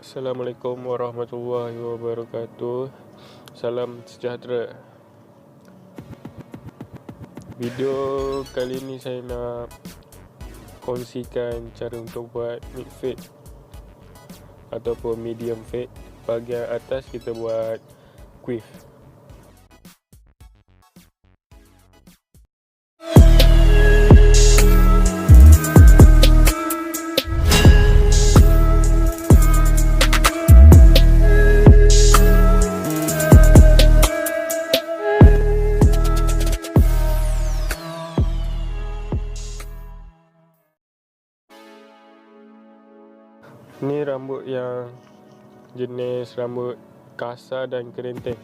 Assalamualaikum warahmatullahi wabarakatuh. Salam sejahtera. Video kali ini saya nak kongsikan cara untuk buat mid fade ataupun medium fade. Bahagian atas kita buat quiff. Ni rambut yang jenis rambut kasar dan kerenteng.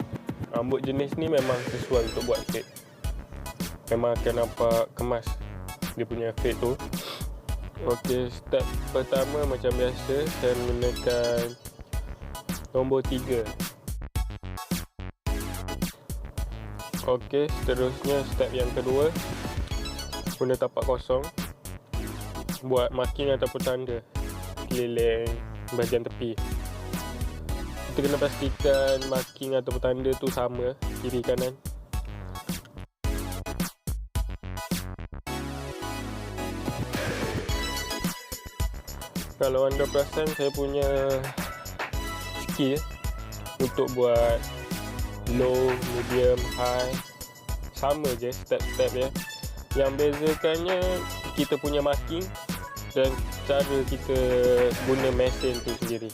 Rambut jenis ni memang sesuai untuk buat fade. Memang akan nampak kemas dia punya fade tu. Okey, step pertama macam biasa saya menekan nombor 3. Okey, seterusnya step yang kedua, guna tapak kosong buat marking ataupun tanda keliling bahagian tepi. Kita kena pastikan marking atau tanda tu sama kiri kanan. Kalau anda perasan, saya punya skill untuk buat low, medium, high sama je step-step ya. Yang bezakannya kita punya marking dan cara kita guna mesin tu sendiri.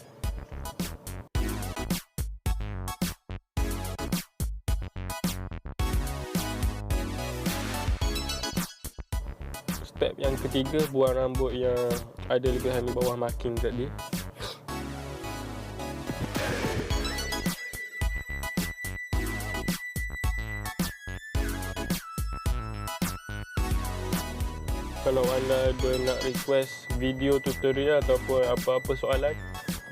Step yang ketiga, buang rambut yang ada lebihan di bawah marking tadi. Kalau anda ada nak request video tutorial ataupun apa-apa soalan,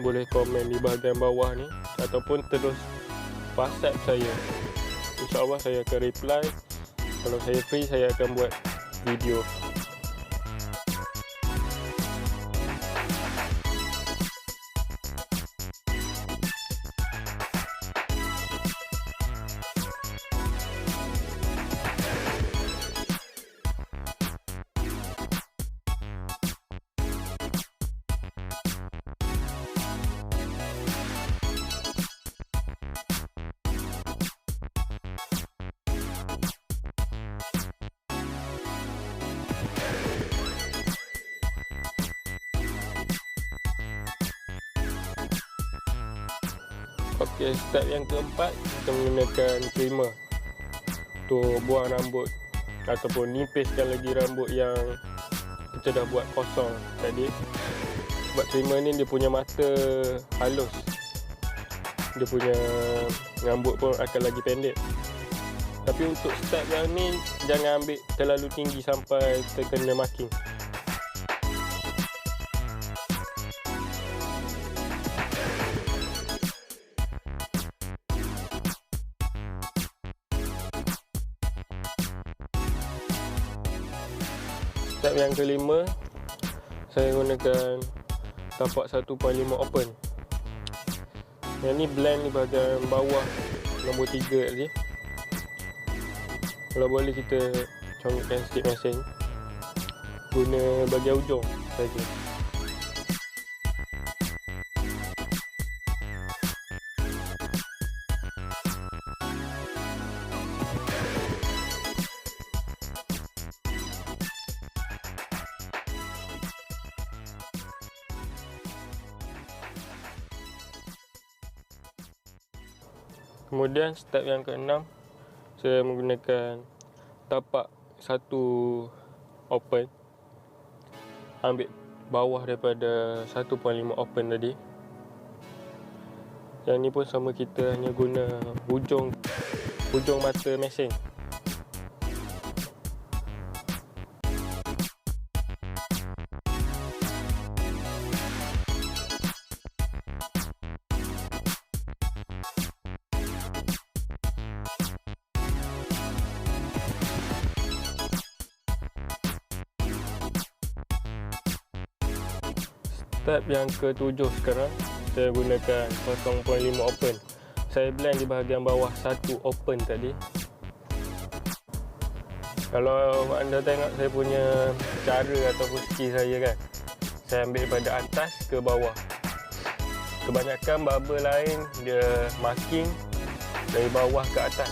boleh komen di bahagian bawah ni ataupun terus WhatsApp saya. InsyaAllah saya akan reply. Kalau saya free, saya akan buat video. Okey, step yang keempat, kita menggunakan trimmer untuk buang rambut ataupun nipiskan lagi rambut yang kita dah buat kosong tadi. Sebab trimmer ni dia punya mata halus, dia punya rambut pun akan lagi pendek. Tapi untuk step yang ni, jangan ambil terlalu tinggi sampai terkena marking. Step yang kelima, saya gunakan tapak 1.5 open. Yang ni blend di bahagian bawah nombor 3 tadi. Kalau boleh kita congkakkan sikit mesin, guna bahagian ujung saja. Kemudian step yang keenam, saya menggunakan tapak 1 open, ambil bawah daripada 1.5 open tadi. Yang ni pun sama, kita hanya guna hujung mata mesin. Step yang ke-7 sekarang, saya gunakan 0.5 open. Saya blend di bahagian bawah 1 open tadi. Kalau anda tengok saya punya cara ataupun skill saya kan, saya ambil daripada atas ke bawah. Kebanyakan barber lain dia marking dari bawah ke atas.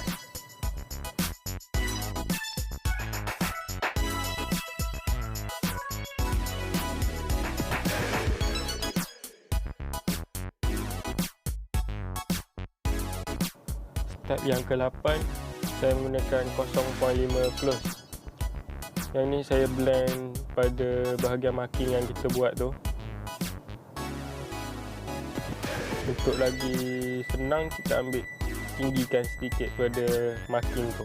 Step yang ke-8, saya menggunakan 0.5 close. Yang ni saya blend pada bahagian marking yang kita buat tu. Untuk lagi senang, kita ambil tinggikan sedikit pada marking tu.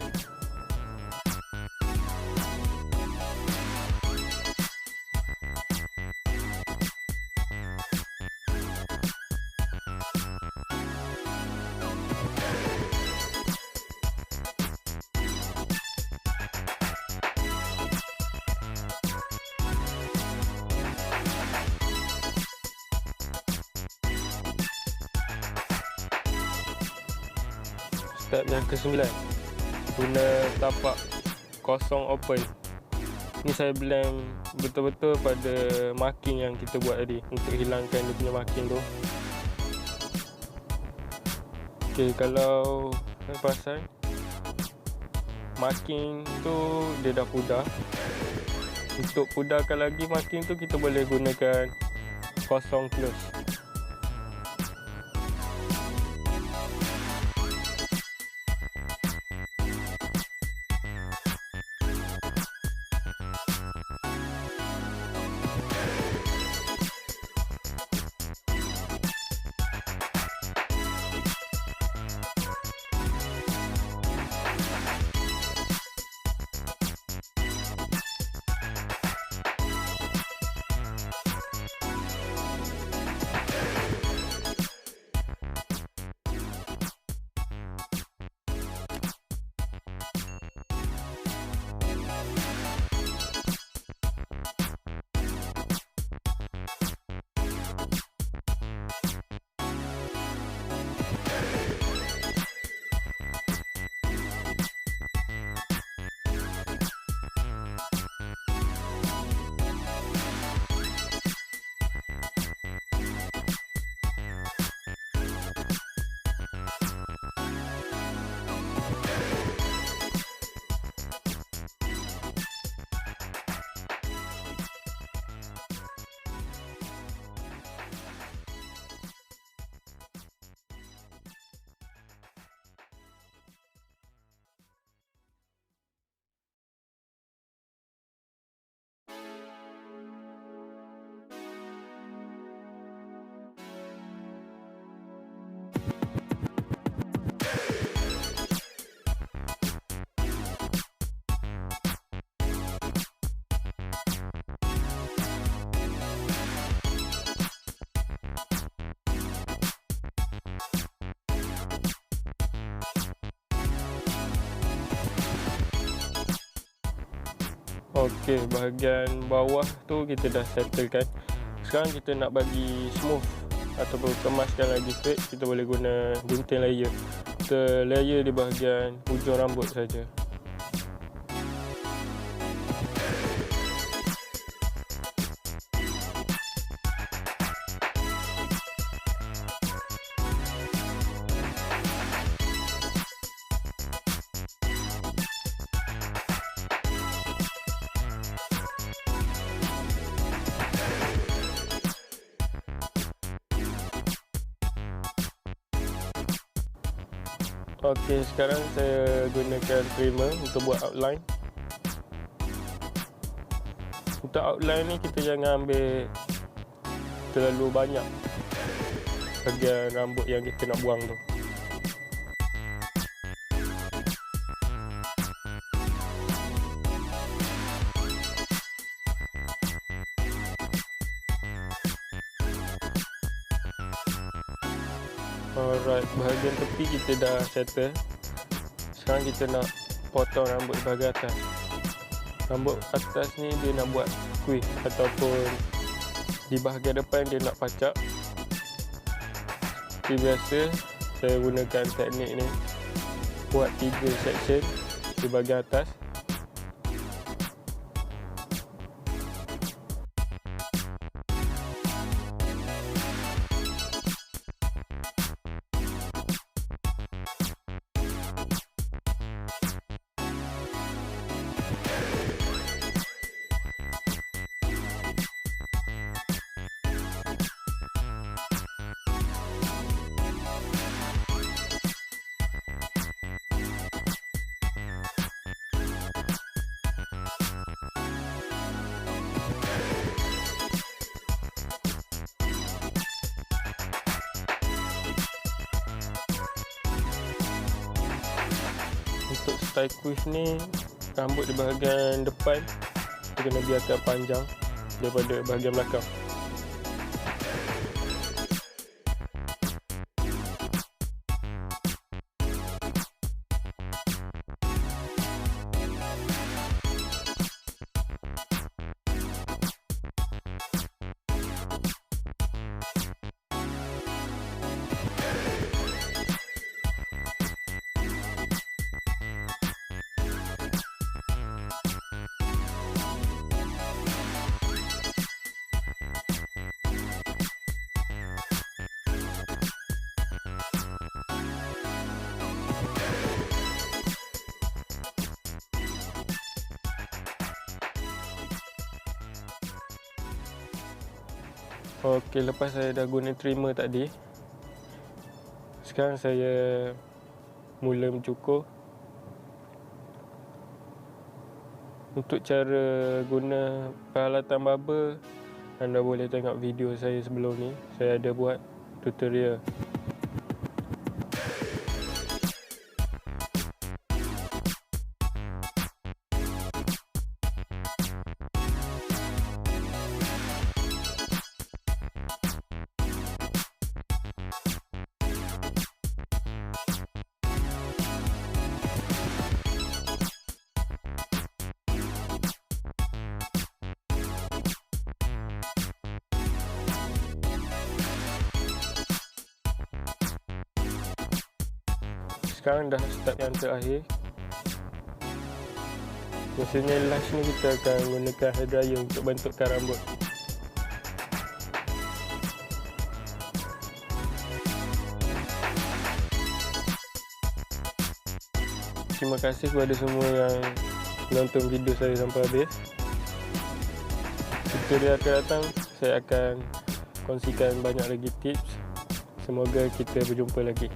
Step yang ke-9, guna tapak kosong open. Ni saya blend betul-betul pada marking yang kita buat tadi untuk hilangkan dia punya marking tu. Okey, kalau saya perasan marking tu dia dah pudar. Untuk pudarkan lagi marking tu, kita boleh gunakan kosong close. Okey, bahagian bawah tu kita dah settlekan. Sekarang kita nak bagi smooth ataupun kemaskan lagi straight, kita boleh guna gunting layer. Kita layer di bahagian hujung rambut saja. Okey, sekarang saya gunakan primer untuk buat outline. Untuk outline ni kita jangan ambil terlalu banyak bahagian rambut yang kita nak buang tu. Alright, bahagian tepi kita dah settle. Sekarang kita nak potong rambut bahagian atas. Rambut atas ni dia nak buat quiff ataupun di bahagian depan dia nak pacak. Seperti biasa, saya gunakan teknik ni, buat 3 section di bahagian atas. Untuk style quiff ni, rambut di bahagian depan kita kena biarkan panjang daripada bahagian belakang. Okey, lepas saya dah guna trimmer tadi, sekarang saya mula mencukur. Untuk cara guna peralatan barber, anda boleh tengok video saya sebelum ni. Saya ada buat tutorial. Sekarang dah step yang terakhir. Biasanya last ni kita akan gunakan hair dryer untuk bentukkan rambut. Terima kasih kepada semua yang menonton video saya sampai habis. Tutorial akan datang, saya akan kongsikan banyak lagi tips. Semoga kita berjumpa lagi.